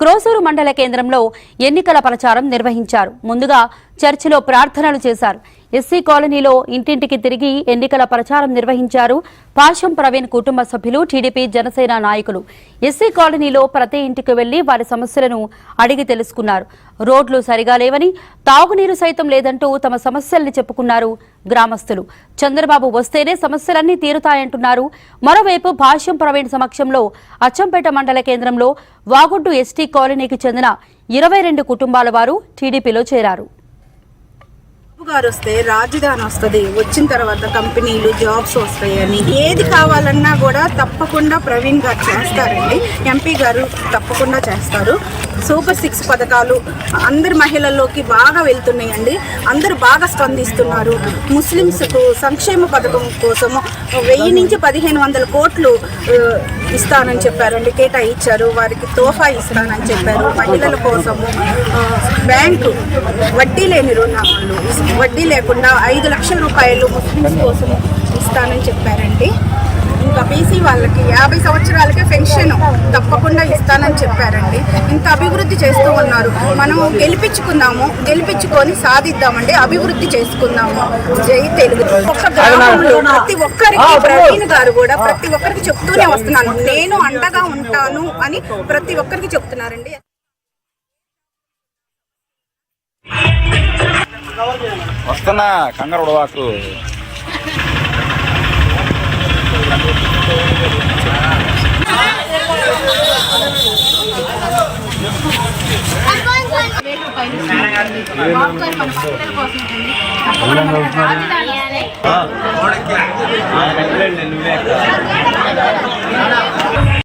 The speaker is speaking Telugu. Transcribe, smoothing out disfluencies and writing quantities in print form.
క్రోసూరు మండల కేంద్రంలో ఎన్నికల ప్రచారం నిర్వహించారు. ముందుగా చర్చిలో ప్రార్థనలు చేశారు. ఎస్సీ కాలనీలో ఇంటింటికి తిరిగి ఎన్నికల ప్రచారం నిర్వహించారు. పాశం ప్రవీణ్ కుటుంబ సభ్యులు, టీడీపీ జనసేన నాయకులు ఎస్సీ కాలనీలో ప్రతి ఇంటికి వెళ్లి వారి సమస్యలను అడిగి తెలుసుకున్నారు. రోడ్లు సరిగా లేవని, తాగునీరు సైతం లేదంటూ తమ సమస్యల్ని చెప్పుకున్నారు గ్రామస్తులు. చంద్రబాబు వస్తేనే సమస్యలన్నీ తీరుతాయంటున్నారు. మరోవైపు పాశం ప్రవీణ్ సమక్షంలో అచ్చంపేట మండల కేంద్రంలో వాగుడ్డు ఎస్టీ కాలనీకి చెందిన 22 కుటుంబాల వారు టీడీపీలో చేరారు. గారు వస్తే రాజధాని వస్తుంది, వచ్చిన తర్వాత కంపెనీలు జాబ్స్ వస్తాయని ఏది కావాలన్నా కూడా తప్పకుండా ప్రవీణ్ గారు చేస్తారండి. ఎంపీ గారు తప్పకుండా చేస్తారు. సూపర్ 6 పథకాలు అందరి మహిళల్లోకి బాగా వెళ్తున్నాయండి. అందరూ బాగా స్పందిస్తున్నారు. ముస్లిమ్స్కు సంక్షేమ పథకం కోసము 1000 నుంచి 1500 కోట్లు ఇస్తానని చెప్పారండి, కేటాయించారు. వారికి తోఫా ఇస్తానని చెప్పారు. మహిళల కోసము బ్యాంకు వడ్డీ లేని రుణాలు, వడ్డీ లేకుండా 5 లక్షల రూపాయలు ముస్లిమ్స్ కోసం ఇస్తానని చెప్పారండి. ఇంకా బీసీ వాళ్ళకి 50 సంవత్సరాలకే పెన్షన్ తప్పకుండా ఇస్తానని చెప్పారండి. ఇంత అభివృద్ధి చేస్తూ ఉన్నారు. మనం గెలిపించుకొని సాధిద్దామండి, అభివృద్ధి చేసుకుందాము. జై తెలుగు. ఒక్క గ్రామంలో ప్రతి ఒక్కరికి ప్రవీణ్ గారు కూడా ప్రతి ఒక్కరికి చెప్తూనే వస్తున్నాను, నేను అండగా ఉంటాను అని ప్రతి ఒక్కరికి చెప్తున్నారండి. వస్తున్నా కంగారు ఉడవాకు.